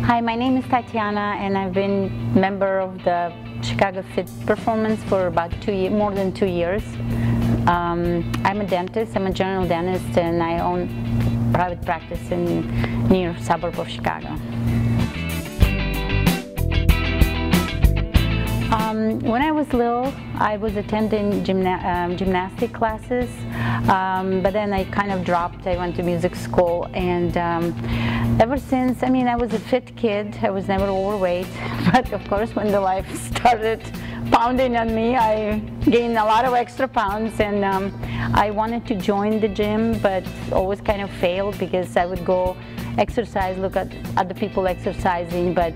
Hi, my name is Tatiana, and I've been member of the Chicago Fit Performance for about more than 2 years. I'm a dentist. I'm a general dentist, and I own private practice in near suburb of Chicago. When I was little, I was attending gymnastic classes, but then I kind of dropped. I went to music school, and ever since, I mean, I was a fit kid. I was never overweight, but of course, when the life started pounding on me, I gained a lot of extra pounds, and I wanted to join the gym, but always kind of failed because I would go exercise, look at other people exercising, but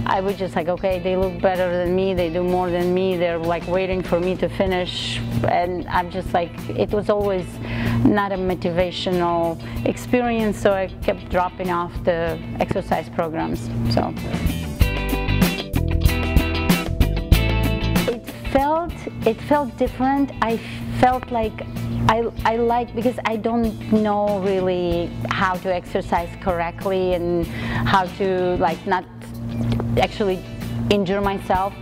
I was just like, okay, they look better than me, they do more than me, they're like waiting for me to finish, and I'm just like, it was always not a motivational experience, so I kept dropping off the exercise programs. So it felt different. I felt like I like, because I don't know really how to exercise correctly and how to like not actually injure myself.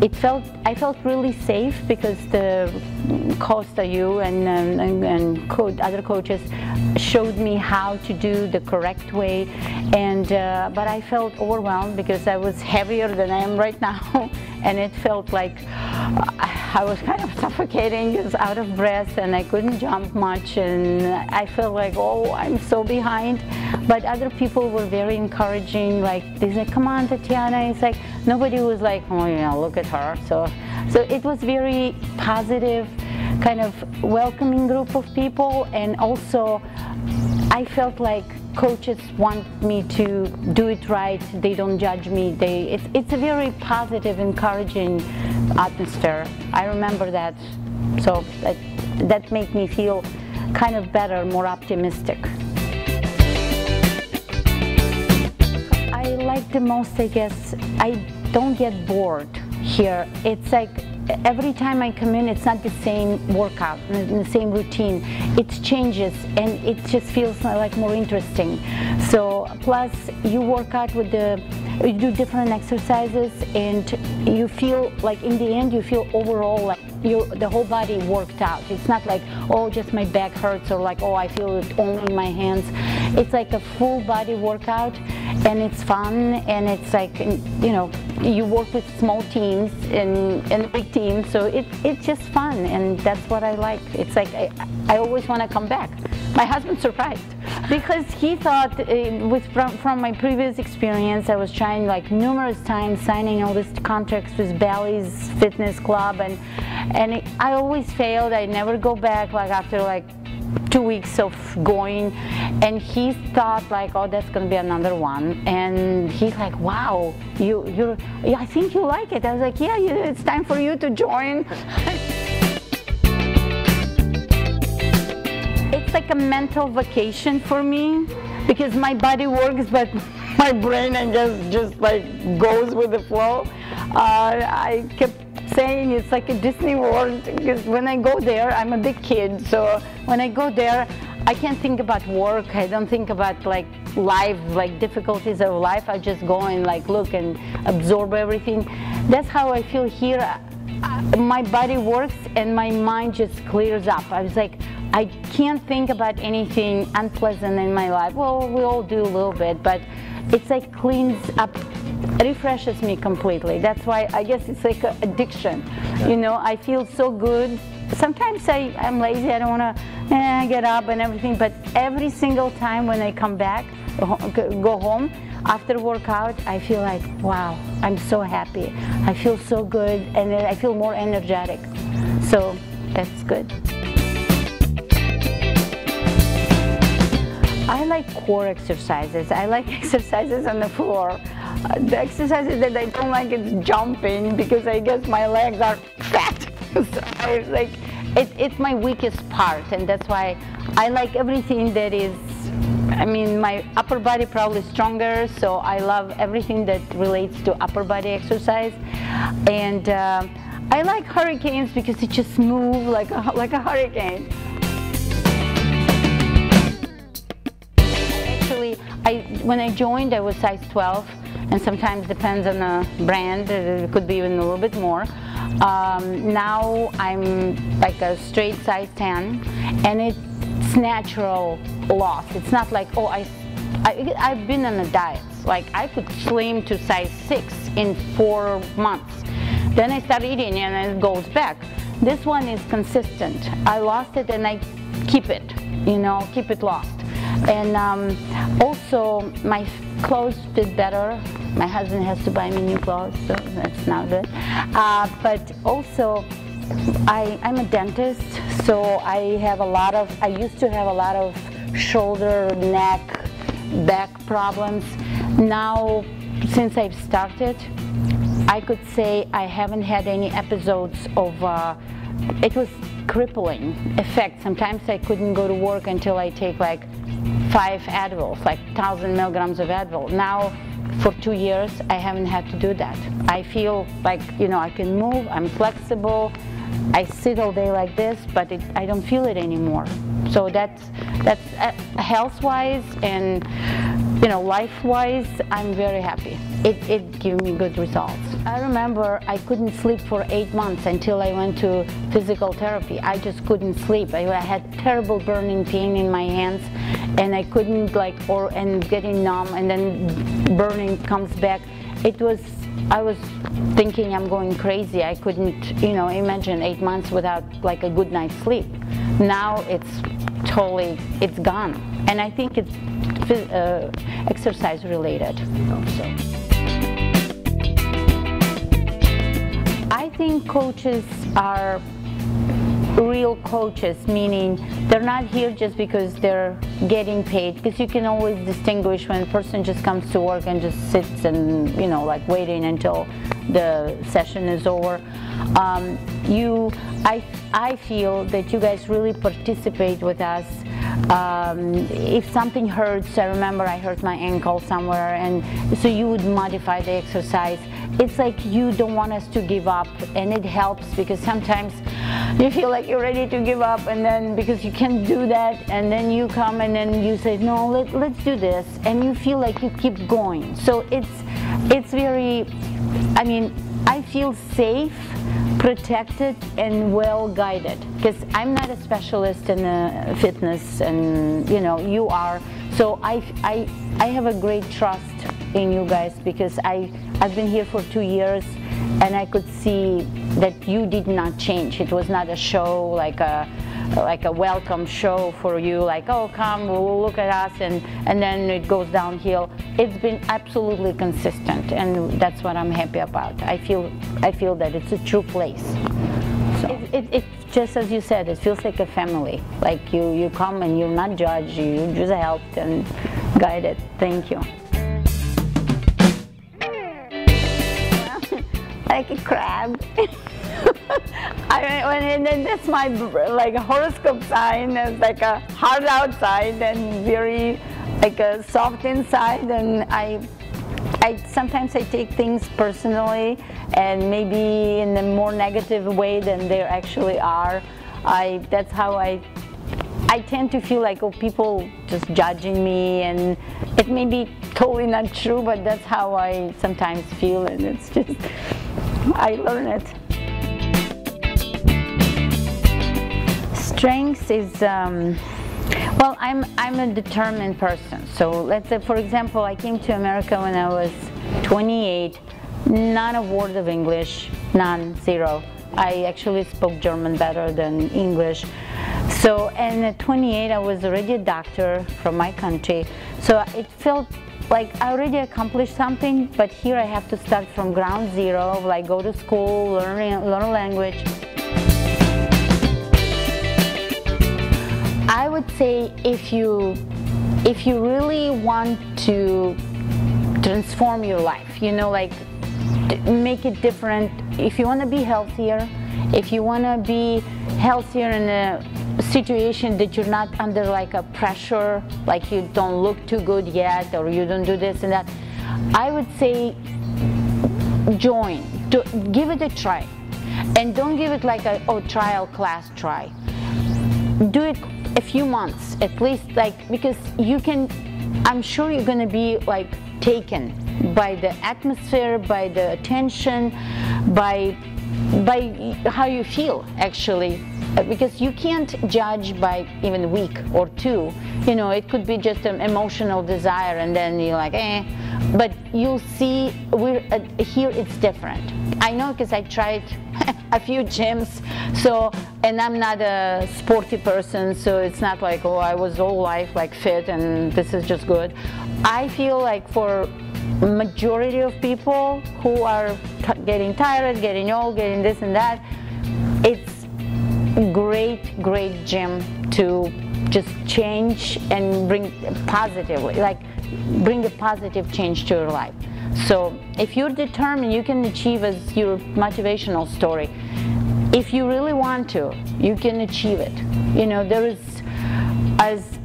I felt really safe because the Costa you and other coaches showed me how to do the correct way, and but I felt overwhelmed because I was heavier than I am right now, and it felt like I was kind of suffocating, just out of breath, and I couldn't jump much, and I felt like, oh, I'm so behind. But other people were very encouraging, like they said, come on, Tatiana. It's like nobody was like, oh, you know, look at her. So it was very positive, kind of welcoming group of people, and also I felt like coaches want me to do it right. They don't judge me. It's a very positive, encouraging atmosphere. I remember that, so that made me feel kind of better, more optimistic. I like the most, I guess, I don't get bored here. It's like every time I come in, it's not the same workout, the same routine. It changes, and it just feels like more interesting. So plus you work out with you do different exercises, and you feel like in the end you feel overall like the whole body worked out. It's not like, oh, just my back hurts, or like, oh, I feel it only in my hands. It's like a full body workout, and it's fun, and it's like, you know, you work with small teams and big teams, so it's just fun, and that's what I like. It's like I always want to come back. My husband's surprised because he thought, from my previous experience, I was trying like numerous times signing all these contracts with Bally's Fitness Club, and I always failed. I never go back, like after like 2 weeks of going, and he thought like, oh, that's gonna be another one, and he's like, wow, yeah, I think you like it. I was like, yeah, it's time for you to join. It's like a mental vacation for me, because my body works, but my brain, I guess, just like goes with the flow. I kept saying it's like a Disney World, because when I go there, I'm a big kid, so when I go there, I can't think about work. I don't think about like life, like difficulties of life. I just go and like look and absorb everything. That's how I feel here. My body works and my mind just clears up. I was like, I can't think about anything unpleasant in my life. Well, we all do a little bit, but it's like cleans up, refreshes me completely. That's why I guess it's like an addiction. You know, I feel so good. Sometimes I'm lazy, I don't want to get up and everything, but every single time when I come back, go home, after workout, I feel like, wow, I'm so happy. I feel so good, and I feel more energetic. So that's good. I like core exercises. I like exercises on the floor. The exercises that I don't like is jumping, because I guess my legs are fat. So I like, it's my weakest part, and that's why I like everything that is, I mean, my upper body probably stronger, so I love everything that relates to upper body exercise. And I like hurricanes because it just moves like a hurricane. Actually, when I joined, I was size 12. and sometimes depends on the brand, it could be even a little bit more. Now I'm like a straight size 10, and it's natural loss. It's not like, oh, I've been on a diet. Like I could slim to size 6 in 4 months. Then I start eating and it goes back. This one is consistent. I lost it and I keep it, you know, keep it lost. And also my clothes fit better. My husband has to buy me new clothes, so that's not good. But also I'm a dentist, so I used to have a lot of shoulder, neck, back problems. Now, since I've started, I could say I haven't had any episodes of, it was crippling effect. Sometimes I couldn't go to work until I take like 5 Advils, like 1,000 milligrams of Advil. Now, for 2 years, I haven't had to do that. I feel like, you know, I can move, I'm flexible, I sit all day like this, but I don't feel it anymore. So that's health-wise and, you know, life-wise, I'm very happy. It gave me good results. I remember I couldn't sleep for 8 months until I went to physical therapy. I just couldn't sleep. I had terrible burning pain in my hands, and I couldn't and getting numb, and then burning comes back. I was thinking I'm going crazy. I couldn't, you know, imagine 8 months without like a good night's sleep. Now it's gone. And I think it's exercise related also. I think coaches are real coaches, meaning they're not here just because they're getting paid, because you can always distinguish when a person just comes to work and just sits and, you know, like waiting until the session is over. I feel that you guys really participate with us. If something hurts, I remember I hurt my ankle somewhere, and so you would modify the exercise. It's like you don't want us to give up, and it helps because sometimes you feel like you're ready to give up, and then because you can't do that, and then you come and then you say, no, let's do this, and you feel like you keep going. So it's very, I mean, I feel safe, protected, and well guided, because I'm not a specialist in fitness, and you know, you are. So I have a great trust in you guys, because I've been here for 2 years, and I could see that you did not change. It was not a show, like a welcome show for you, like, oh, come, we'll look at us, and then it goes downhill. It's been absolutely consistent, and that's what I'm happy about. I feel that it's a true place. So it's just as you said, it feels like a family. Like you come and you're not judged, you just helped and guided. Thank you. Like a crab. And then that's my like horoscope sign. It's like a hard outside and very like a soft inside. And I sometimes I take things personally, and maybe in a more negative way than they actually are. That's how I tend to feel like, oh, people just judging me, and it may be totally not true, but that's how I sometimes feel, and it's just, I learn it. Strength is, well, I'm a determined person. So let's say, for example, I came to America when I was 28, not a word of English, none, zero. I actually spoke German better than English. So, and at 28, I was already a doctor from my country. So it felt like I already accomplished something, but here I have to start from ground zero, like go to school, learn a language. I would say if you really want to transform your life, you know, like make it different, if you want to be healthier, if you want to be healthier in a situation that you're not under like a pressure, like you don't look too good yet, or you don't do this and that, I would say join, give it a try, and don't give it like a trial class try. Do it a few months at least, like, because you can, I'm sure you're going to be like taken by the atmosphere, by the attention, by how you feel actually, because you can't judge by even a week or two. You know, it could be just an emotional desire and then you're like, eh. But you'll see, here it's different. I know because I tried a few gyms, so, and I'm not a sporty person, so it's not like, oh, I was all life like fit and this is just good. I feel like for majority of people who are getting tired, getting old, getting this and that, it's great gym to just change and bring positively, like bring a positive change to your life. So if you're determined, you can achieve as your motivational story. If you really want to, you can achieve it. You know, there is, as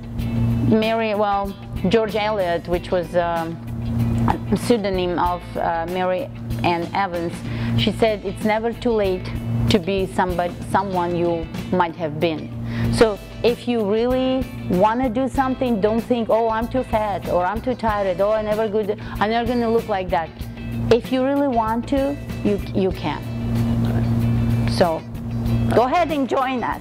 George Eliot, which was a pseudonym of Mary Ann Evans, she said it's never too late to be someone you might have been. So if you really want to do something, don't think, oh, I'm too fat, or I'm too tired, oh, I'm never going to look like that. If you really want to, you can. So go ahead and join us.